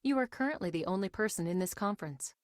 You are currently the only person in this conference.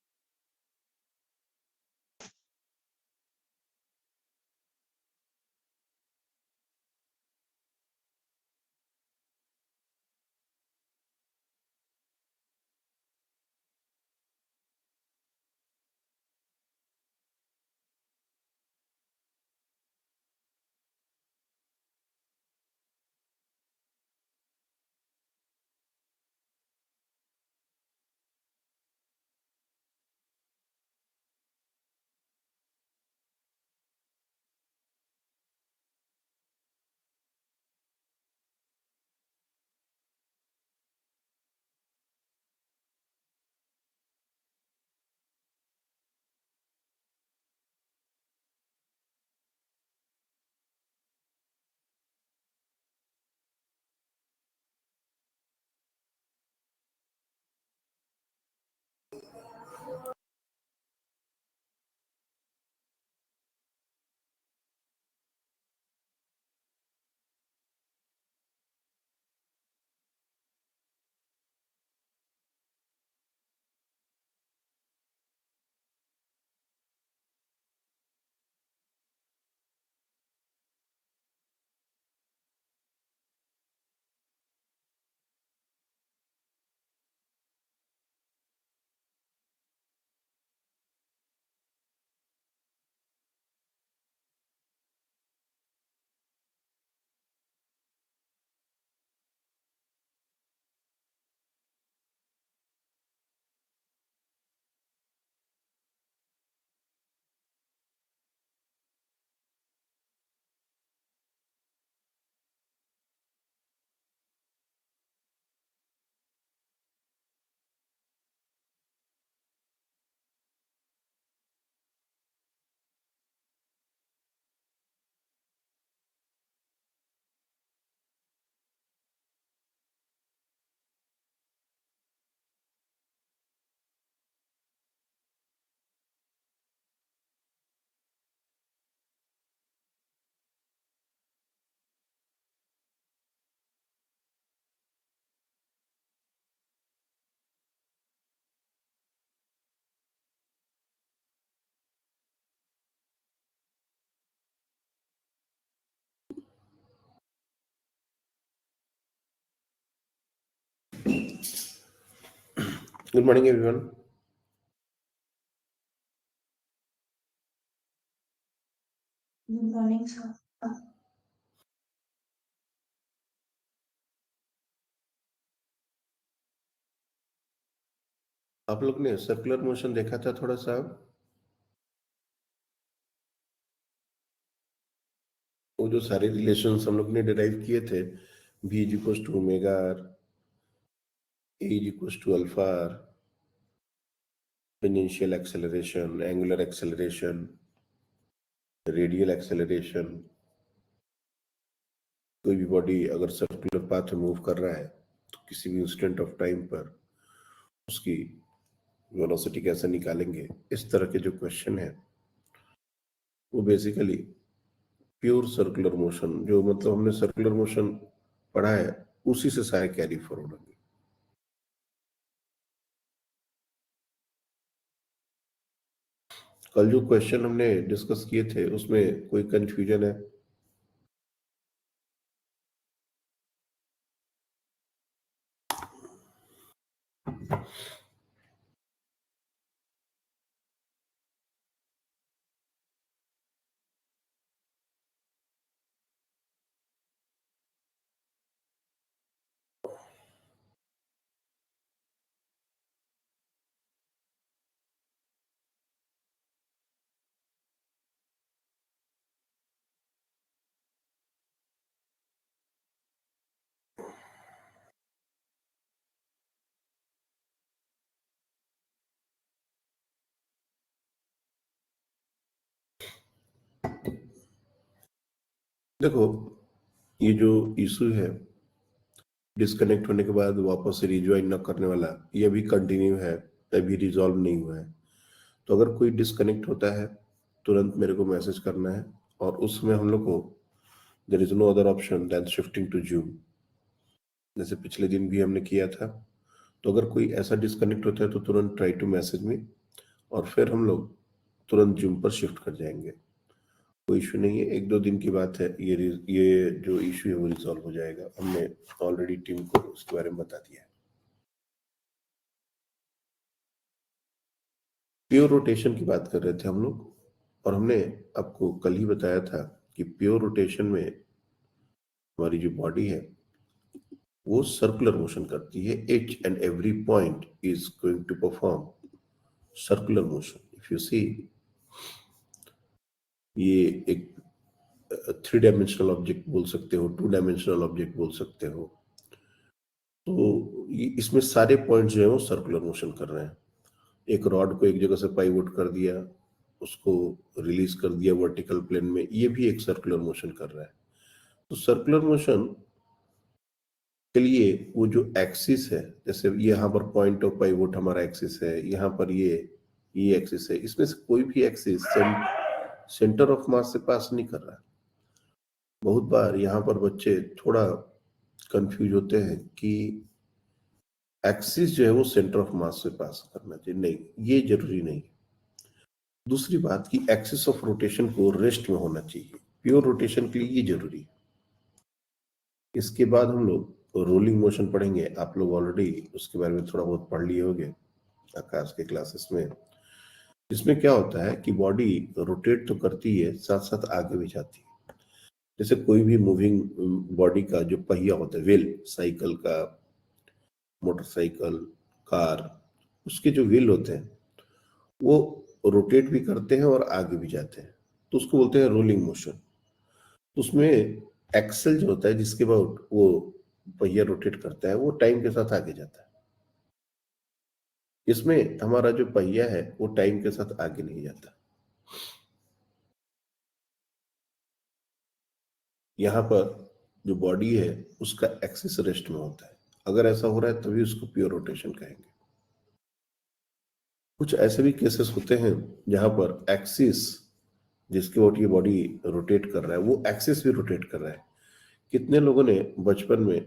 Good morning, everyone. Good morning, sir. आप लोग ने circular motion देखा था थोड़ा सा? वो जो सारे रिलेशंस हम लोग ने डिराइव किए थे, v is equals to omega r, a is equals to alpha r, exponential acceleration, angular acceleration, radial acceleration. कोई भी बॉडी अगर सर्कुलर पाथ में मूव कर रहा है तो किसी भी इंस्टेंट ऑफ टाइम पर उसकी वेलोसिटी कैसे निकालेंगे, इस तरह के जो क्वेश्चन है वो बेसिकली प्योर सर्कुलर मोशन, जो मतलब हमने सर्कुलर मोशन पढ़ा है उसी से सारे कैरी फॉरवर्ड होंगे। कल जो क्वेश्चन हमने डिस्कस किए थे उसमें कोई कंफ्यूजन है? देखो, ये जो इशू है डिस्कनेक्ट होने के बाद वापस से रिज्वाइन न करने वाला, ये अभी कंटिन्यू है, अभी रिजॉल्व नहीं हुआ है। तो अगर कोई डिस्कनेक्ट होता है तुरंत मेरे को मैसेज करना है, और उसमें हम लोग को there is no other option then shifting to zoom, जैसे पिछले दिन भी हमने किया था। तो अगर कोई ऐसा डिस्कनेक्ट होता है तो तुरंत ट्राई टू मैसेज में, और फिर हम लोग तुरंत जूम पर शिफ्ट कर जाएंगे। कोई इशू नहीं है, 1-2 दिन की बात है, ये जो इशू है वो रिजॉल्व हो जाएगा। हमने ऑलरेडी टीम को इसके बारे में बता दिया है। प्योर रोटेशन की बात कर रहे थे हम लोग, और हमने आपको कल ही बताया था कि प्योर रोटेशन में हमारी जो बॉडी है वो सर्कुलर मोशन करती है। each and every point is going to perform circular motion. If you see, ये एक 3 डायमेंशनल ऑब्जेक्ट बोल सकते हो, 2 डायमेंशनल ऑब्जेक्ट बोल सकते हो, तो इसमें सारे पॉइंट्स जो है वो सर्कुलर मोशन कर रहे हैं। एक रॉड को एक जगह से पाइवोट कर दिया, उसको रिलीज कर दिया वर्टिकल प्लेन में, ये भी एक सर्कुलर मोशन कर रहा है। तो सर्कुलर मोशन के लिए वो जो एक्सिस है, जैसे यहाँ पर पॉइंट ऑफ पाइवोट हमारा एक्सिस है, यहाँ पर ये एक्सिस है, इसमें से कोई भी एक्सिस सेंटर ऑफ मास से पास नहीं कर रहा है। बहुत बार यहाँ पर बच्चे थोड़ा कंफ्यूज होते हैं कि एक्सिस जो है वो सेंटर ऑफ मास से पास करना चाहिए। नहीं, ये जरूरी नहीं। दूसरी बात कि एक्सिस ऑफ रोटेशन को रेस्ट में होना चाहिए, प्योर रोटेशन के लिए ये जरूरी है। इसके बाद हम लोग रोलिंग मोशन पढ़ेंगे। आप लोग ऑलरेडी उसके बारे में थोड़ा बहुत पढ़ लिए होंगे आकाश के क्लासेस में। इसमें क्या होता है कि बॉडी रोटेट तो करती है, साथ साथ आगे भी जाती है। जैसे कोई भी मूविंग बॉडी का जो पहिया होता है, व्हील, साइकिल का, मोटरसाइकिल, कार, उसके जो व्हील होते हैं वो रोटेट भी करते हैं और आगे भी जाते हैं, तो उसको बोलते हैं रोलिंग मोशन। उसमें एक्सल जो होता है जिसके बाद वो पहिया रोटेट करता है, वो टाइम के साथ आगे जाता है। इसमें हमारा जो पहिया है वो टाइम के साथ आगे नहीं जाता। यहाँ पर जो बॉडी है उसका एक्सिस रेस्ट में होता है। अगर ऐसा हो रहा है तभी उसको प्योर रोटेशन कहेंगे। कुछ ऐसे भी केसेस होते हैं जहां पर एक्सिस जिसके बाद ये बॉडी रोटेट कर रहा है वो एक्सिस भी रोटेट कर रहा है। कितने लोगों ने बचपन में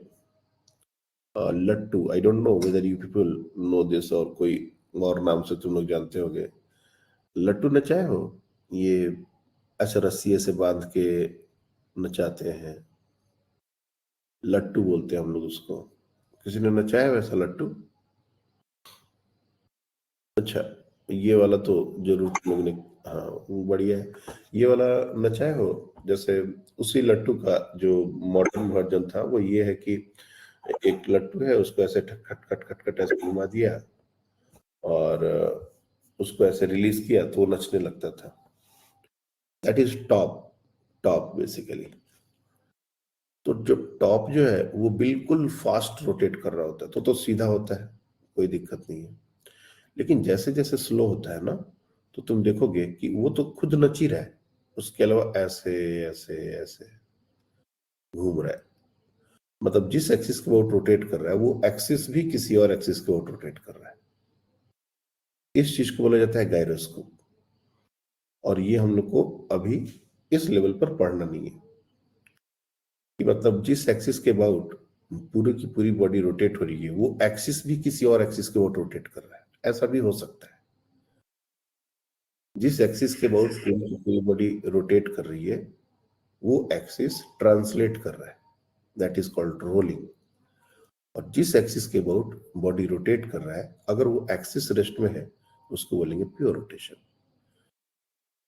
लट्टू, I don't know whether you people know this और कोई और नाम से तुम लोग जानते होगे, लट्टू नचाए हो? ये ऐसे रस्सी से बांध के नचाते हैं, लट्टू बोलते हैं हम लोग उसको। किसी ने नचाया वैसा लट्टू? अच्छा, ये वाला तो जरूर तुम लोग ने, हाँ वो बढ़िया है। ये वाला नचाए हो? जैसे उसी लट्टू का जो मॉडर्न वर्जन था वो ये है कि एक लट्टू है, उसको ऐसे खट खट खट खट खट ऐसे घुमा दिया और उसको ऐसे रिलीज किया तो वो नचने लगता था। That is top basically. तो जो टॉप जो है वो बिल्कुल फास्ट रोटेट कर रहा होता है तो सीधा होता है, कोई दिक्कत नहीं है। लेकिन जैसे जैसे स्लो होता है ना, तो तुम देखोगे कि वो तो खुद नच ही रहा है, उसके अलावा ऐसे ऐसे ऐसे घूम रहा है। मतलब जिस एक्सिस के वो रोटेट कर रहा है वो एक्सिस भी किसी और एक्सिस के वो रोटेट कर रहा है। इस चीज को बोला जाता है गायरोस्कोप। और ये हम लोग को अभी इस लेवल पर पढ़ना नहीं है कि मतलब जिस एक्सिस के अबाउट पूरी की पूरी बॉडी रोटेट हो रही है वो एक्सिस भी किसी और एक्सिस के अबाउट रोटेट कर रहा है। ऐसा भी हो सकता है। जिस एक्सिस के अबाउट पूरी की पूरी बॉडी रोटेट कर रही है वो एक्सिस ट्रांसलेट कर रहा है, दैट इज कॉल्ड रोलिंग। और जिस एक्सिस के अबाउट बॉडी रोटेट कर रहा है, अगर वो एक्सिस रेस्ट में है उसको बोलेंगे प्योर रोटेशन।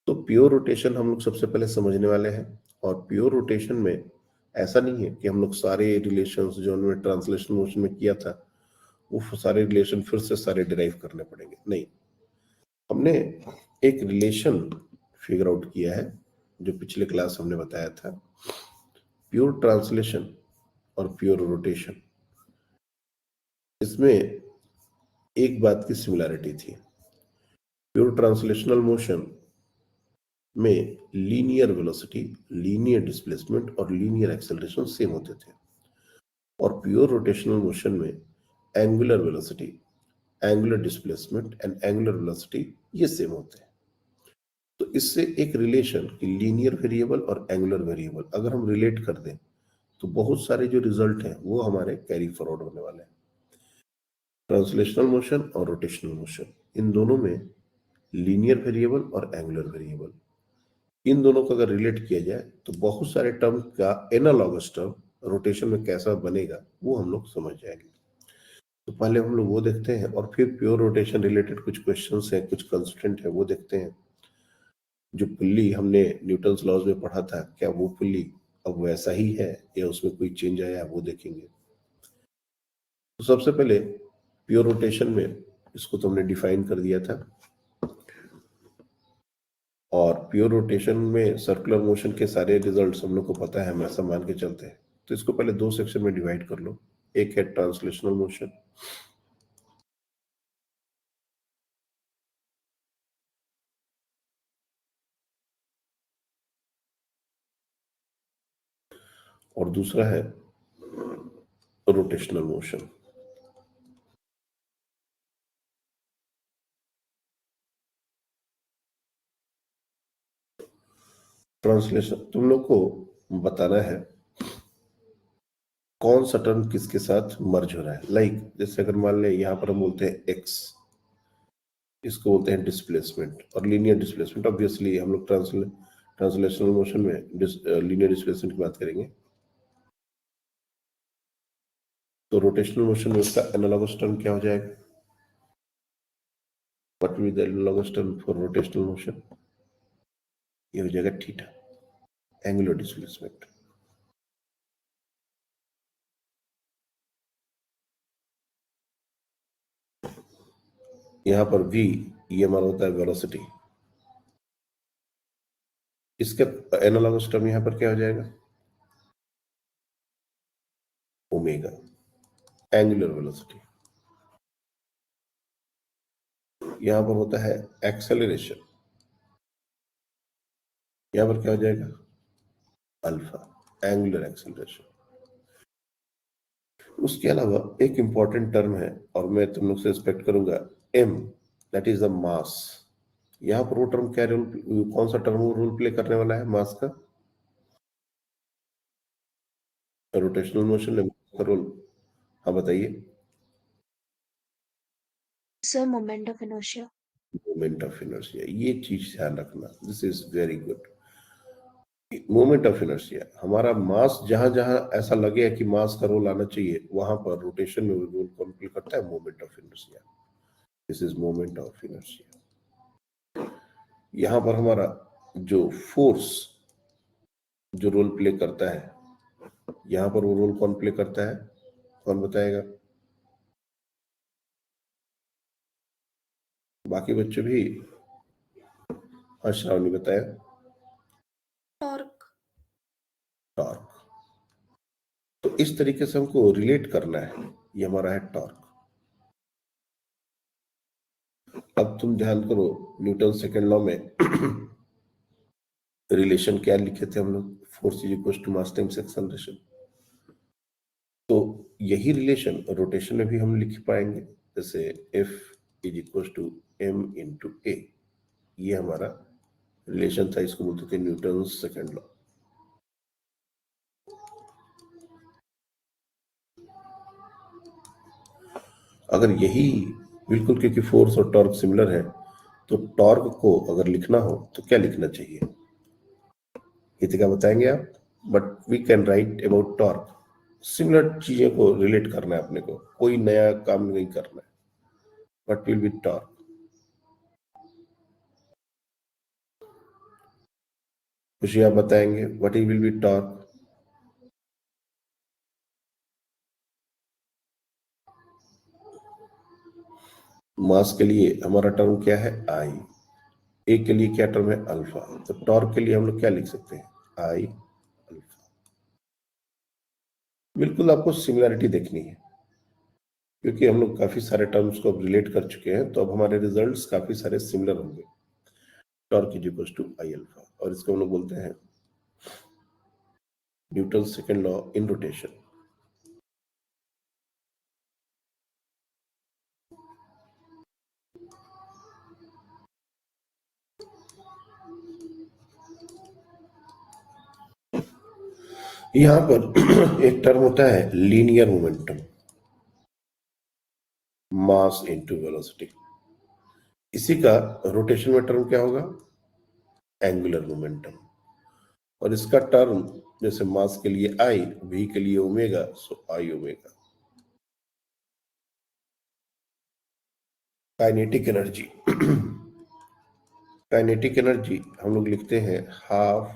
तो प्योर रोटेशन हम लोग सबसे पहले समझने वाले हैं। और प्योर रोटेशन में ऐसा नहीं है कि हम लोग सारे रिलेशंस जो हमने ट्रांसलेशन मोशन में किया था वो सारे रिलेशन फिर से सारे डिराइव करने पड़ेंगे। नहीं, हमने एक रिलेशन फिगर आउट किया है जो पिछले क्लास हमने बताया था। प्योर ट्रांसलेशन और प्योर रोटेशन, इसमें एक बात की सिमिलैरिटी थी। प्योर ट्रांसलेशनल मोशन में लीनियर वेलोसिटी, लीनियर डिस्प्लेसमेंट और लीनियर एक्सेलरेशन सेम होते थे। और प्योर रोटेशनल मोशन में angular velocity, angular displacement and angular velocity ये सेम होते हैं। तो इससे एक रिलेशन कि लीनियर वेरिएबल और एंगुलर वेरिएबल अगर हम रिलेट कर दें तो बहुत सारे जो रिजल्ट हैं वो हमारे कैरी फॉरवर्ड होने वाले हैं। ट्रांसलेशनल मोशन और रोटेशनल मोशन, इन दोनों में लीनियर वेरिएबल और एंगुलर वेरिएबल, इन दोनों को अगर रिलेट किया जाए तो बहुत सारे टर्म का एनालॉगस टर्म रोटेशन में कैसा बनेगा वो हम लोग समझ जाएंगे। तो पहले हम लोग वो देखते हैं और फिर प्योर रोटेशन रिलेटेड कुछ क्वेश्चंस हैं, कुछ कंस्ट्रेंट है, वो देखते हैं। जो पुल्ली हमने न्यूटन्स लॉज में पढ़ा था, क्या वो पुल्ली अब वैसा ही है या उसमें कोई चेंज आया, वो देखेंगे। तो सबसे पहले प्योर रोटेशन में इसको तो हमने डिफाइन कर दिया था, और प्योर रोटेशन में सर्कुलर मोशन के सारे रिजल्ट्स हम लोग को पता है, हम ऐसा मान के चलते हैं। तो इसको पहले दो सेक्शन में डिवाइड कर लो। एक है ट्रांसलेशनल मोशन, और दूसरा है रोटेशनल मोशन। ट्रांसलेशन तुम लोग को बताना है कौन सा टर्म किसके साथ मर्ज हो रहा है। लाइक जैसे अगर मान ले यहां पर हम बोलते हैं एक्स, इसको बोलते हैं डिस्प्लेसमेंट और लीनियर डिस्प्लेसमेंट। ऑब्वियसली हम लोग ट्रांसलेशनल मोशन में लीनियर डिस्प्लेसमेंट की बात करेंगे। तो रोटेशनल मोशन में उसका एनालॉगस टर्म क्या हो जाएगा? What will be the analogous term for rotational motion? ये हो जाएगा थीटा, एंगुलर डिस्प्लेसमेंट। यहां पर v ये हमारा होता है वेलोसिटी, इसका एनालॉगस टर्म यहां पर क्या हो जाएगा? Omega, angular velocity. यहां पर होता है एक्सेलरेशन, यहां पर क्या हो जाएगा? Alpha, angular acceleration. उसके अलावा एक इंपॉर्टेंट टर्म है और मैं तुम लोग से एक्सपेक्ट करूंगा, m, that is the mass. यहां पर वो टर्म क्या रोल, कौन सा टर्म वो रोल प्ले करने वाला है मास का? रोटेशनल मोशन में का रोल, हाँ बताइए। Sir, moment of inertia. Moment of inertia, ये चीज ध्यान रखना, this is very good. Moment of inertia, हमारा मास जहां जहां ऐसा लगे कि मास का रोल आना चाहिए, वहां पर रोटेशन में रोल कौन प्ले करता है? Moment of inertia. This is moment of inertia. यहां पर हमारा जो फोर्स जो रोल प्ले करता है, यहां पर वो रोल कौन प्ले करता है? कौन बताएगा? बाकी बच्चे भी, हाँ श्रावणी बताया। Torque. टॉर्क। तो इस तरीके से हमको रिलेट करना है, ये हमारा है टॉर्क। अब तुम ध्यान करो, न्यूटन सेकेंड लॉ में रिलेशन क्या लिखे थे हम लोग? Force is equal to mass times acceleration. तो यही रिलेशन रोटेशन में भी हम लिख पाएंगे, जैसे F is equal to m into a. ये हमारा रिलेशन था, इसको बोलते थे न्यूटन सेकेंड लॉ। अगर यही बिल्कुल, क्योंकि फोर्स और टॉर्क सिमिलर है, तो टॉर्क को अगर लिखना हो तो क्या लिखना चाहिए? हितिका बताएंगे आप? But we can write about torque. Similar चीजें को रिलेट करना है अपने को, कोई नया काम नहीं करना है। What will be torque? खुशी आप बताएंगे, व्हाट विल बी टॉर्क? मास के लिए हमारा टर्म क्या है? आई। ए के लिए क्या टर्म है? अल्फा। तो टॉर्क के लिए हम लोग क्या लिख सकते हैं? आई अल्फा। बिल्कुल आपको सिमिलरिटी देखनी है, क्योंकि हम लोग काफी सारे टर्म्स को अब रिलेट कर चुके हैं, तो अब हमारे रिजल्ट्स काफी सारे सिमिलर होंगे। Torque is equal to I alpha, और इसको हम लोग बोलते हैं Newton second law in rotation. यहां पर एक टर्म होता है linear momentum. Mass into velocity. इसी का रोटेशन में टर्म क्या होगा? Angular momentum. और इसका टर्म जैसे मास के लिए आई, v के लिए omega, so I omega. Kinetic energy kinetic energy हम लोग लिखते हैं हाफ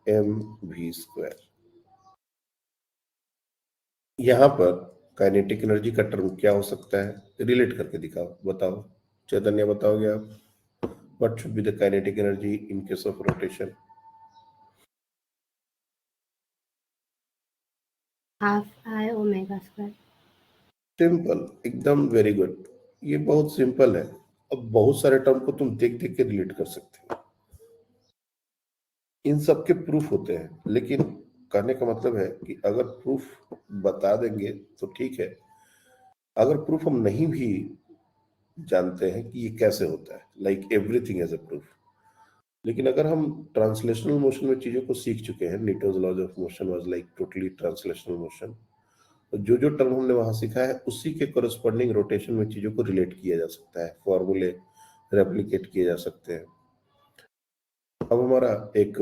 mv²। यहां पर काइनेटिक एनर्जी का टर्म क्या हो सकता है? रिलेट करके दिखाओ, बताओ। चैतन्य बताओगे आप? What should be the kinetic energy in case of rotation? Half I omega square. Simple, एकदम वेरी गुड। ये बहुत सिंपल है। अब बहुत सारे टर्म को तुम देख देख के रिलेट कर सकते हो, इन सब के प्रूफ होते हैं, लेकिन कहने का मतलब है कि अगर प्रूफ बता देंगे तो ठीक है, अगर प्रूफ हम नहीं भी जानते हैं कि ये कैसे होता है, like everything as a proof, लेकिन अगर हम ट्रांसलेशनल मोशन में चीजों को सीख चुके हैं, Newton's laws of motion was like totally translational motion, तो जो जो टर्म हमने वहां सीखा है उसी के कोरस्पॉन्डिंग रोटेशन में चीजों को रिलेट किया जा सकता है, फॉर्मूले रेप्लिकेट किए जा सकते हैं। अब हमारा एक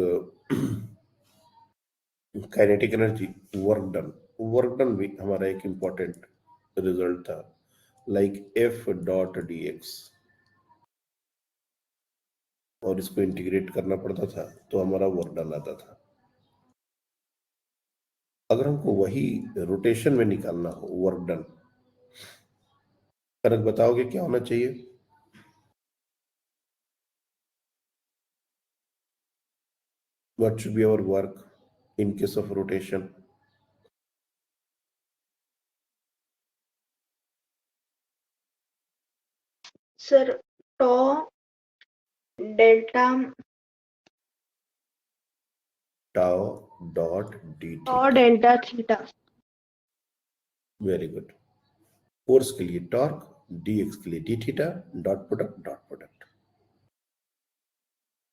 काइनेटिक एनर्जी वर्क डन भी हमारा एक इंपॉर्टेंट रिजल्ट था, like F dot D x, और इसको इंटीग्रेट करना पड़ता था तो हमारा वर्क डन आता था। अगर हमको वही रोटेशन में निकालना हो वर्क डन, कनक बताओगे क्या होना चाहिए? What should be our work in case of rotation? Sir tau delta Tau dot d tau theta. Delta theta. Very good. Force के लिए टॉर्क, dx के लिए d theta, dot product.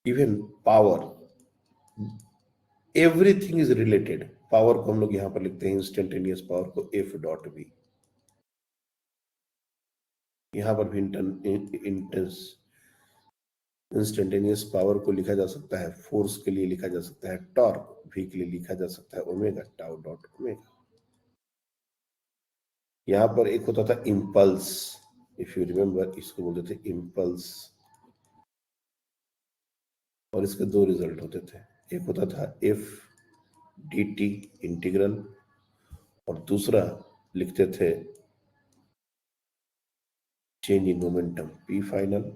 Even power, everything is related. Power को हम लोग यहां पर लिखते हैं इंस्टेंटेनियस पावर को एफ डॉट वी। यहां पर भी इंस्टेंटेनियस पावर को लिखा जा सकता है, फोर्स के लिए लिखा जा सकता है टॉर्क, v के लिए लिखा जा सकता है ओमेगा, टाउ डॉट ओमेगा। यहां पर एक होता था इम्पल्स, इफ यू रिमेंबर, इसको बोलते थे इम्पल्स, और इसके दो रिजल्ट होते थे, एक होता था एफ डी टी इंटीग्रल, और दूसरा लिखते थे change in momentum P final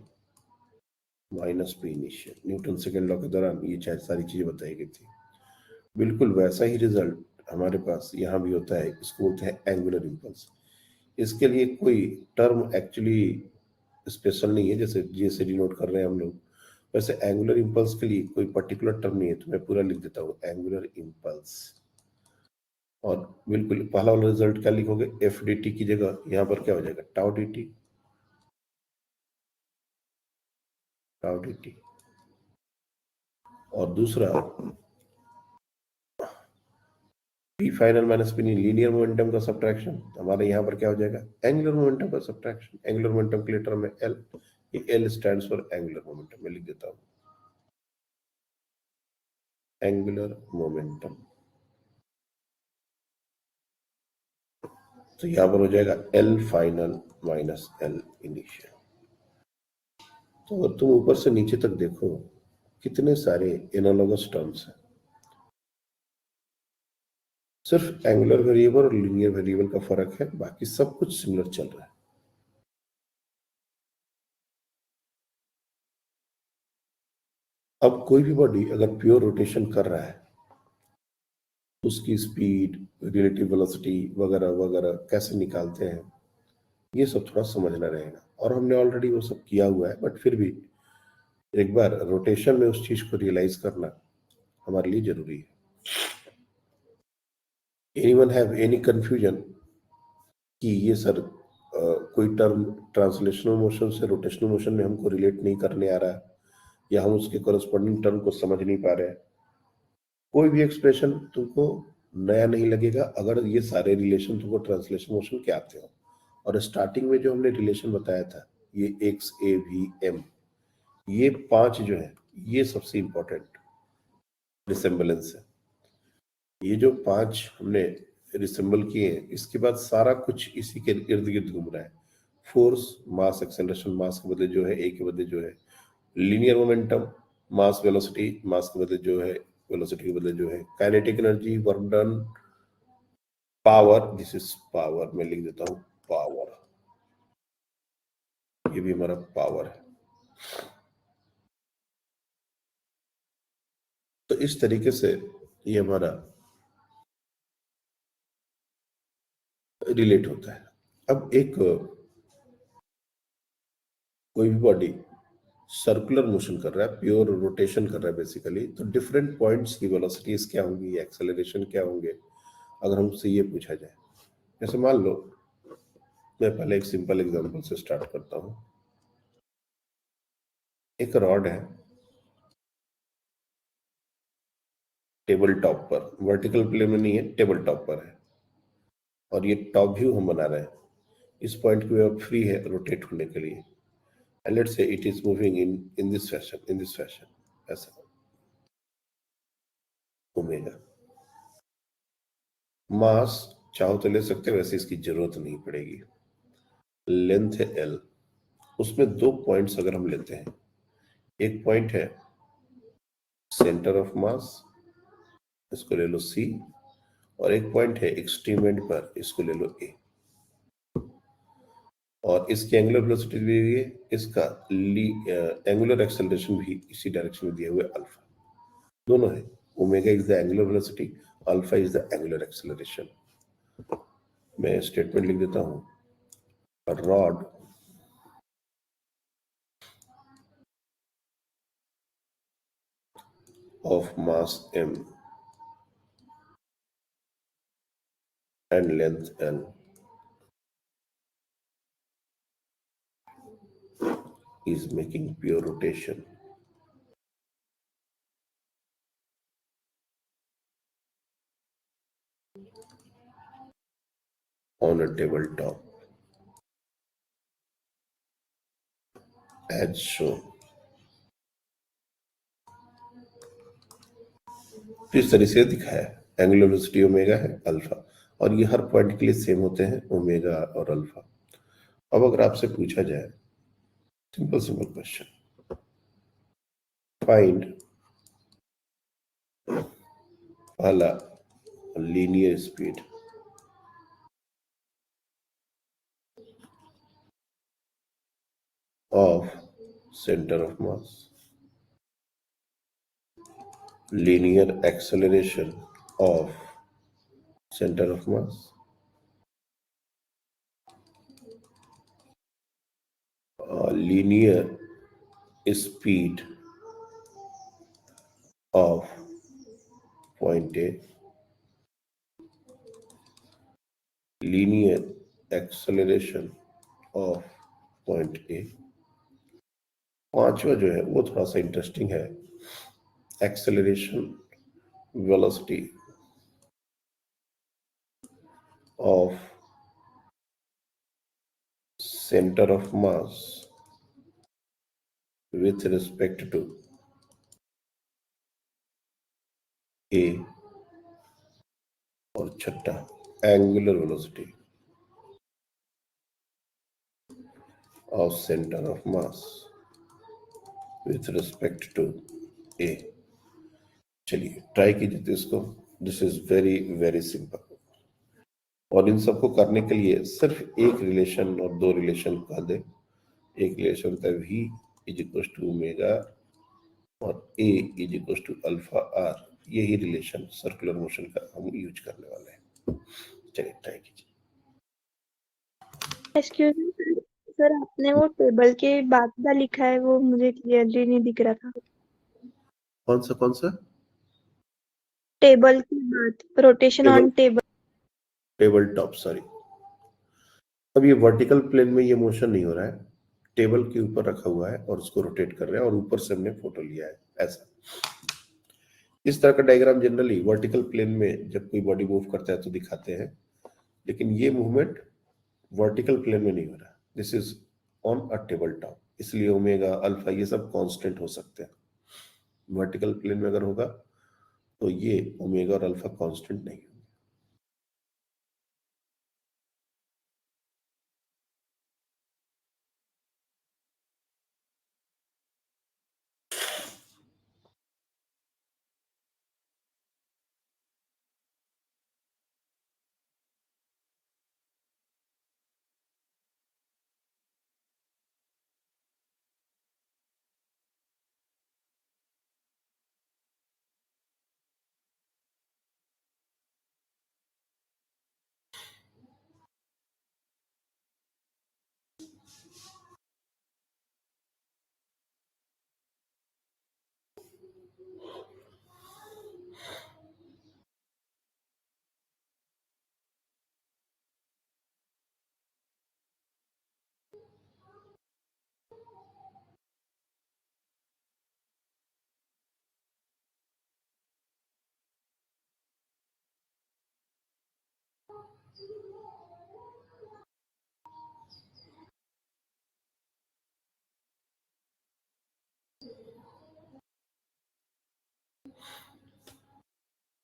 minus P initial. Newton second law के दौरान ये सारी चीजें बताई गई थी। बिल्कुल वैसा ही रिजल्ट हमारे पास यहाँ भी होता है, इसको बोलते हैं एंगुलर इम्पल्स। इसके लिए कोई टर्म एक्चुअली स्पेशल नहीं है, जैसे जैसे डिनोट कर रहे हैं हम लोग, वैसे एंगुलर इम्पल्स के लिए कोई पर्टिकुलर टर्म नहीं है, तो मैं पूरा लिख देता हूँ एंगुलर इम्पल्स। और बिल्कुल पहला वाला रिजल्ट क्या लिखोगे? एफ डी टी की जगह यहाँ पर क्या हो जाएगा? Tau D T, tau D T. और दूसरा P final minus P linear momentum का सब्ट्रैक्शन, हमारे यहाँ पर क्या हो जाएगा? एंगुलर मोमेंटम का सब्ट्रैक्शन। एंगुलर मोमेंटम के लिए टर्म है एल, ये L stands for angular momentum, मैं लिख देता हूँ एंगुलर मोमेंटम। तो यहां पर हो जाएगा L final minus L initial. तो अगर तुम ऊपर से नीचे तक देखो कितने सारे एनालॉगस टर्म्स हैं, सिर्फ एंगुलर वेरिएबल और लीनियर वेरिएबल का फर्क है, बाकी सब कुछ सिमिलर चल रहा है। अब कोई भी बॉडी अगर प्योर रोटेशन कर रहा है, उसकी स्पीड, रिलेटिव वेलोसिटी वगैरह वगैरह कैसे निकालते हैं, ये सब थोड़ा समझना रहेगा। और हमने ऑलरेडी वो सब किया हुआ है, बट फिर भी एक बार रोटेशन में उस चीज को रियलाइज करना हमारे लिए जरूरी है। एनीवन हैव एनी कंफ्यूजन कि ये सर कोई टर्म ट्रांसलेशनल मोशन से रोटेशनल मोशन में हमको रिलेट नहीं करने आ रहा है, या हम उसके कोरस्पॉन्डिंग टर्म को समझ नहीं पा रहे हैं? कोई भी एक्सप्रेशन तुमको नया नहीं लगेगा अगर ये सारे रिलेशन तुमको ट्रांसलेशन मोशन के आते हो। और स्टार्टिंग में जो हमने रिलेशन बताया था, ये एक्स ए वी एम, ये 5 जो है ये सबसे इंपॉर्टेंट रिसेम्बलेंस है। ये जो 5 हमने रिसेंबल किए हैं, इसके बाद सारा कुछ इसी के इर्द गिर्द घूम रहा है। फोर्स, मास एक्सेलरेशन, मास के बदले जो है ए के बदले जो है लीनियर मोमेंटम, मास वेलोसिटी, मास के बदले जो है वेलोसिटी के बदले जो है kinetic energy, work done, power, this is power, मैं लिख देता हूं पावर, ये भी हमारा पावर है। तो इस तरीके से ये हमारा रिलेट होता है। अब एक कोई भी बॉडी सर्कुलर मोशन कर रहा है, प्योर रोटेशन कर रहा है बेसिकली, तो डिफरेंट पॉइंट्स की वेलोसिटीज क्या होंगी, एक्सेलरेशन क्या होंगे, अगर हमसे ये पूछा जाए। जैसे मान लो, मैं पहले एक सिंपल एग्जांपल से स्टार्ट करता हूं। एक रॉड है टेबल टॉप पर, वर्टिकल प्लेन में नहीं है, टेबल टॉप पर है, और ये टॉप व्यू हम बना रहे हैं। इस पॉइंट की अब फ्री है रोटेट होने के लिए, and let's say it is moving in this fashion, ऐसा ओमेगा। मास चाहो तो ले सकते हैं, वैसे इसकी जरूरत नहीं पड़ेगी। लेंथ है एल, उसमें 2 पॉइंट्स अगर हम लेते हैं, एक पॉइंट है सेंटर ऑफ मास, इसको ले लो सी, और एक पॉइंट है एक्सट्रीम एंड पर, इसको ले लो ए, और इसकी एंगुलर वेलोसिटी भी है, इसका एंगुलर एक्सेलरेशन भी इसी डायरेक्शन में दिया हुआ है, अल्फा, दोनों है। Omega is the angular velocity, alpha is the angular acceleration. मैं स्टेटमेंट लिख देता हूं, a rod of mass m and length l is making pure rotation on a tabletop as shown। तो इस तरह से दिखाया है, एंगुलर वेलोसिटी ओमेगा है, अल्फा, और ये हर पॉइंट के लिए सेम होते हैं, ओमेगा और अल्फा। अब अगर आपसे पूछा जाए सिंपल क्वेश्चन, फाइंड पहला linear speed of center of mass, linear acceleration of center of mass, linear speed of point A, linear acceleration of point A। पांचवा जो है वो थोड़ा सा इंटरेस्टिंग है, acceleration velocity of centre of mass with respect to A, और छठा angular velocity of centre of mass with respect to A। चलिए ट्राई कीजिए इसको, this is very very simple. और इन सबको करने के लिए सिर्फ एक रिलेशन और 2 रिलेशन का दे। एक रिलेशन होता है V is equal to omega और A is equal to alpha r, यही रिलेशन सर्कुलर मोशन का हम यूज करने वाले हैं। चलिए ट्राई कीजिए। एक्सक्यूज मी सर, आपने वो टेबल के बाद का लिखा है, वो मुझे क्लियरली नहीं दिख रहा था। कौन सा टेबल के बाद rotation on table. Table top, sorry. अब ये वर्टिकल प्लेन में ये मोशन नहीं हो रहा है, टेबल के ऊपर रखा हुआ है और उसको रोटेट कर रहे हैं, और ऊपर से हमने फोटो लिया है, ऐसा। इस तरह का डायग्राम जनरली वर्टिकल प्लेन में जब कोई बॉडी मूव करता है तो दिखाते हैं, लेकिन ये मूवमेंट वर्टिकल प्लेन में नहीं हो रहा, this is on a table top, इसलिए ओमेगा अल्फा ये सब कांस्टेंट हो सकते हैं। वर्टिकल प्लेन में अगर होगा तो ये ओमेगा और अल्फा कांस्टेंट नहीं होंगे।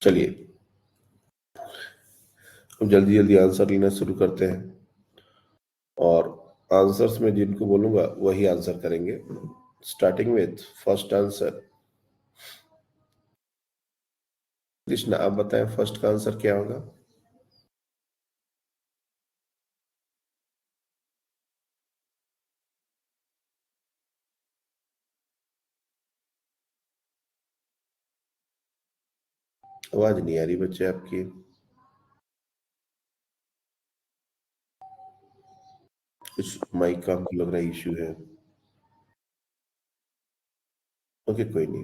चलिए अब जल्दी जल्दी आंसर लेना शुरू करते हैं, और आंसर्स में जिनको बोलूंगा वही आंसर करेंगे। Starting with first answer. Krishna आप बताएं फर्स्ट का आंसर क्या होगा? आवाज नहीं आ रही बच्चे आपकी। कुछ माइक का हमको लग रहा है इश्यू है। ओके कोई नहीं।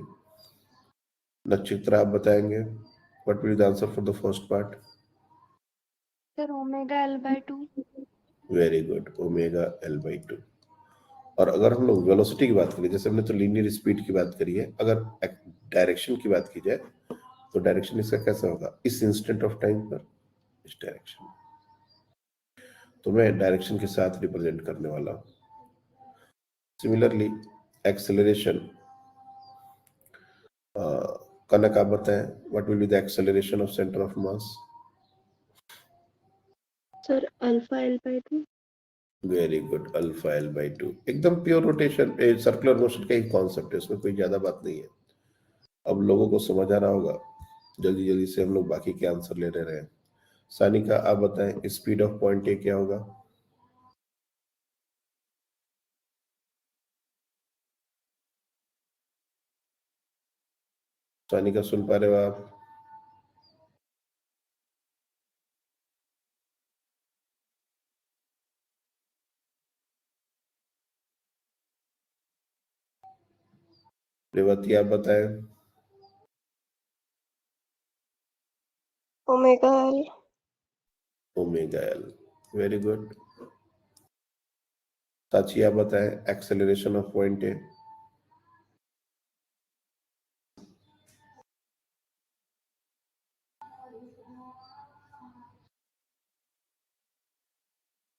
नक्षत्र आप बताएंगे what will the answer for the first part? Sir omega L by 2। Very good, omega L by 2। और अगर हम लोग वेलोसिटी की बात करें, जैसे हमने तो लीनियर स्पीड की बात करी है, अगर डायरेक्शन की बात की जाए तो डायरेक्शन इसका कैसा होगा? इस इंस्टेंट ऑफ टाइम पर इस डायरेक्शन, तो मैं डायरेक्शन के साथ रिप्रेजेंट करने वाला हूं। सिमिलरली एक्सेलरेशन, कनक आप बताएं what will be the acceleration of centre of mass? Sir alpha L by 2। Very good, alpha L by 2। एकदम प्योर रोटेशन, सर्कुलर मोशन का ही कॉन्सेप्ट है, उसमें कोई ज्यादा बात नहीं है। अब लोगों को समझ आ रहा होगा, जल्दी जल्दी से हम लोग बाकी के आंसर ले रहे हैं। सानिका आप बताएं स्पीड ऑफ पॉइंट ए क्या होगा? सानिका सुन पा रहे हो आप? रेवती आप बताएं। Omega L. Omega L, very good. साची आप बताएं एक्सेलरेशन ऑफ पॉइंट ए?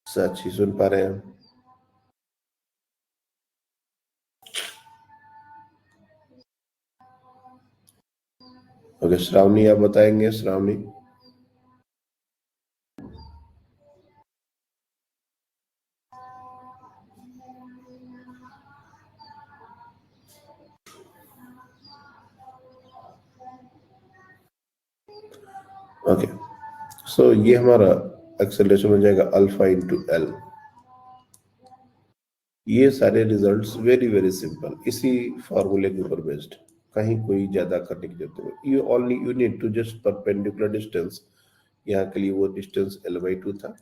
साची सुन पा रहे हैं? ओके श्रावणी आप बताएंगे, श्रावणी? ओके सो ये हमारा एक्सेलरेशन हो जाएगा अल्फा इंटू एल। ये सारे रिजल्ट्स वेरी वेरी सिंपल, इसी फॉर्मूले के ऊपर बेस्ड, कहीं कोई ज्यादा करने की जरूरत नहीं। You only you need to just perpendicular distance, यहाँ के लिए वो डिस्टेंस एल बाई 2 था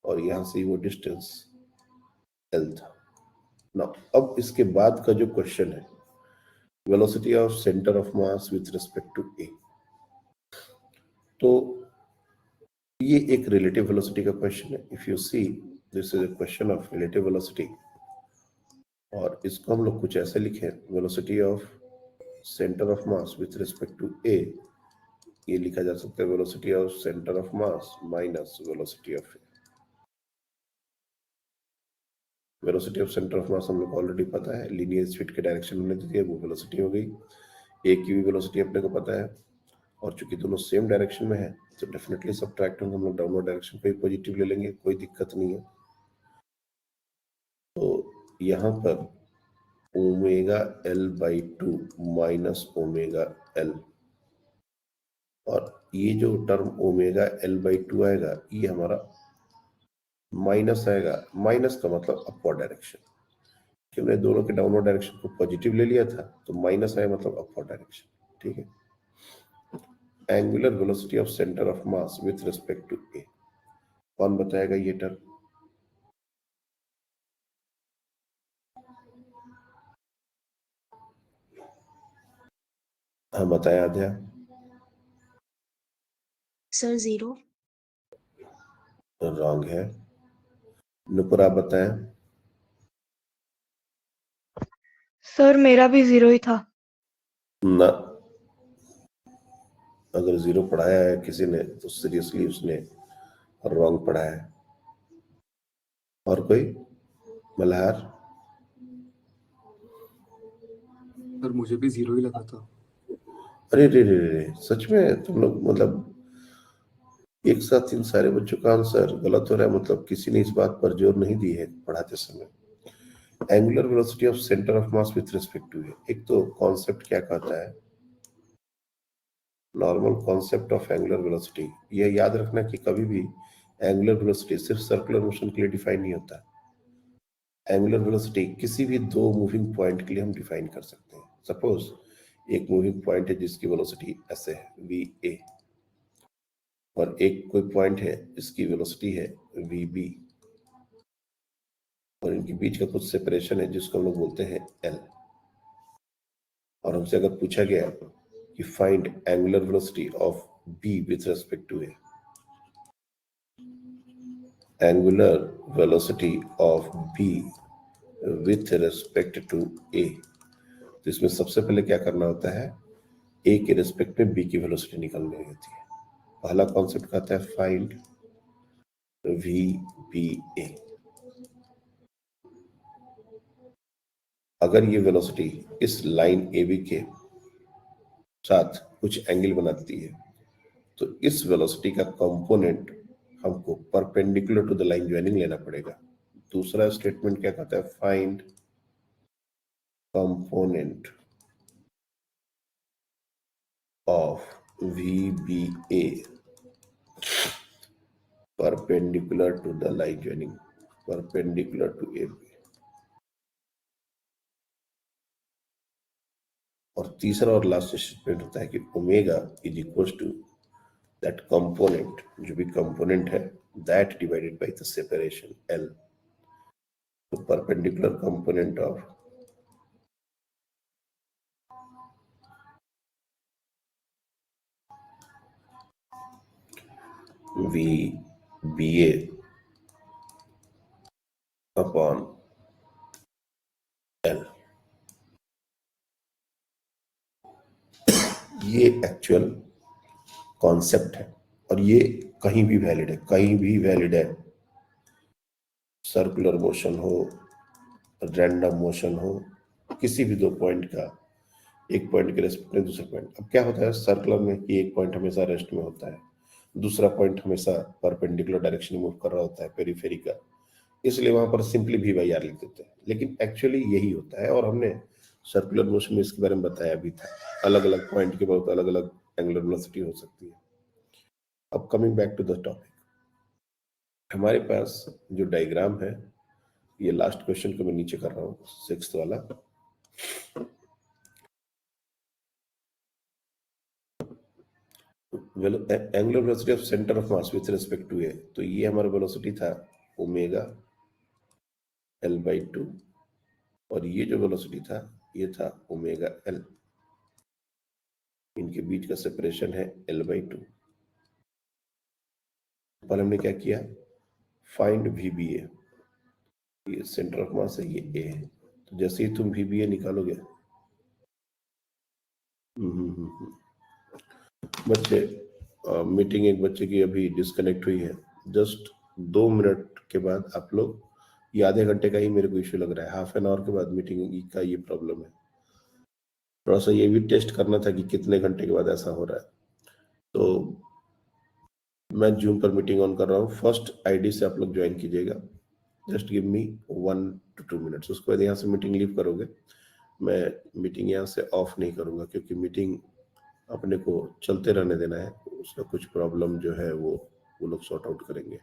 और यहाँ से वो डिस्टेंस एल था ना। अब इसके बाद का जो क्वेश्चन है, velocity of centre of mass with respect to A, तो ये एक रिलेटिव वेलोसिटी का क्वेश्चन है। If you see this is a question of relative velocity, और इसको हम लोग कुछ ऐसे लिखे, velocity of centre of mass with respect to A, ये लिखा जा सकता है velocity of centre of mass minus velocity of A. Velocity of centre of mass हम लोग ऑलरेडी पता है, लीनियर स्पीड के डायरेक्शन में दी है, वो वेलोसिटी हो गई। ए की भी वेलोसिटी अपने को पता है, और चूंकि दोनों सेम डायरेक्शन में है तो डेफिनेटली सब्ट्रैक्ट होंगे, हम लोग डाउनवर्ड डायरेक्शन पे पॉजिटिव ले लेंगे, कोई दिक्कत नहीं है। तो यहाँ पर omega L by 2 minus omega L, और ये जो टर्म ओमेगा एल बाई 2 आएगा ये हमारा माइनस आएगा। माइनस का मतलब अपवर्ड डायरेक्शन, हमने दोनों के डाउनवर्ड डायरेक्शन को पॉजिटिव ले लिया था, तो माइनस आया मतलब अपवर्ड डायरेक्शन। ठीक है। Angular velocity of centre of mass with respect to A, कौन बताएगा ये टर्म? हाँ बताया आध्या। सर 0। रॉन्ग है। नुपुर आप बताएं। सर मेरा भी 0 ही था। ना, अगर 0 पढ़ाया है किसी ने तो सीरियसली उसने रॉन्ग पढ़ा है। और कोई? मल्हार? सर मुझे भी 0 ही लगा था। अरे रे रे रे, सच में तुम लोग मतलब एक साथ इन सारे बच्चों का आंसर गलत हो रहा है, मतलब किसी ने इस बात पर जोर नहीं दी है पढ़ाते समय। Angular velocity of centre of mass with respect to A, एक तो कॉन्सेप्ट क्या कहता है, normal concept of angular velocity, यह याद रखना कि कभी भी एंगुलर वेलोसिटी सिर्फ सर्कुलर मोशन के लिए डिफाइन नहीं होता। एंगुलर वेलोसिटी किसी भी दो मूविंग पॉइंट के लिए हम डिफाइन कर सकते हैं। सपोज एक मूविंग पॉइंट है जिसकी वेलोसिटी ऐसे है वी ए, और एक कोई पॉइंट है जिसकी वेलोसिटी है वी बी, और इनके बीच का कुछ सेपरेशन है जिसको हम लोग बोलते हैं एल। और हमसे अगर पूछा गया कि find angular velocity of B with respect to A, angular velocity of B with respect to A, तो इसमें सबसे पहले क्या करना होता है, ए के रेस्पेक्ट में बी की वेलोसिटी निकालनी होती है। पहला कॉन्सेप्ट कहता है फाइंड वी बी ए। अगर ये वेलोसिटी इस लाइन ए बी के साथ कुछ एंगल बनाती है तो इस वेलोसिटी का कंपोनेंट हमको perpendicular to the line joining लेना पड़ेगा। दूसरा स्टेटमेंट क्या कहता है, find component of VBA perpendicular to the line joining, perpendicular to AB। और तीसरा और लास्ट स्टेटमेंट होता है कि omega is equal to that component, जो भी कंपोनेंट है, that divided by the separation L। तो perpendicular component of VBA upon L, ये एक्चुअल कॉन्सेप्ट है और ये कहीं भी वैलिड है, कहीं भी वैलिड है। सर्कुलर मोशन हो, रैंडम मोशन हो, किसी भी दो पॉइंट का, एक पॉइंट के रेस्पेक्ट में दूसरा पॉइंट। अब क्या होता है सर्कुलर में कि एक पॉइंट हमेशा रेस्ट में होता है, दूसरा पॉइंट हमेशा परपेंडिकुलर डायरेक्शन में मूव कर रहा होता है, पेरिफेरी का, इसलिए वहां पर सिंपली भी बाई आर लिख देते हैं, लेकिन एक्चुअली यही होता है। और हमने सर्कुलर मोशन में इसके बारे में बताया भी था, अलग अलग पॉइंट के बहुत अलग अलग एंगुलर वेलोसिटी हो सकती है। अब coming back to the topic, हमारे पास जो डायग्राम है, ये लास्ट क्वेश्चन को मैं नीचे कर रहा हूँ, 6th वाला। Angular velocity of centre of mass with respect to A, तो ये हमारा वेलोसिटी था ओमेगा एल बाई 2, और ये जो वेलोसिटी था ये था ओमेगा एल, इनके बीच का सेपरेशन है एल बाई 2। पहले हमने क्या किया, फाइंड VBA, ये सेंटर ऑफ मास है, ये ए है, तो जैसे ही तुम VBA निकालोगे, बच्चे मीटिंग एक बच्चे की अभी डिस्कनेक्ट हुई है, जस्ट 2 मिनट के बाद आप लोग ये आधे घंटे का ही मेरे को इश्यू लग रहा है, हाफ एन आवर के बाद मीटिंग का ये प्रॉब्लम है। थोड़ा सा ये भी टेस्ट करना था कि कितने घंटे के बाद ऐसा हो रहा है। तो मैं जूम पर मीटिंग ऑन कर रहा हूँ, फर्स्ट आईडी से आप लोग ज्वाइन कीजिएगा। Just give me 1 to 2 minutes. उसके बाद यहाँ से मीटिंग लीव करोगे, मैं मीटिंग यहाँ से ऑफ नहीं करूँगा, क्योंकि मीटिंग अपने को चलते रहने देना है। उसका कुछ प्रॉब्लम जो है वो लोग सॉर्ट आउट करेंगे।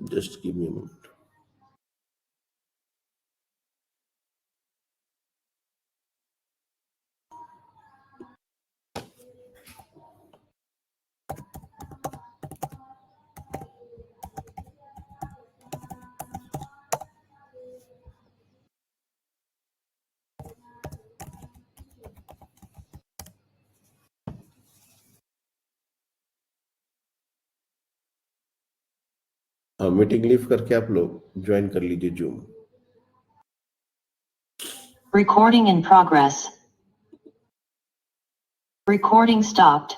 Just give me a minute. हाँ, मीटिंग लीव करके आप लोग ज्वाइन कर लीजिए zoom. Recording in progress. Recording stopped.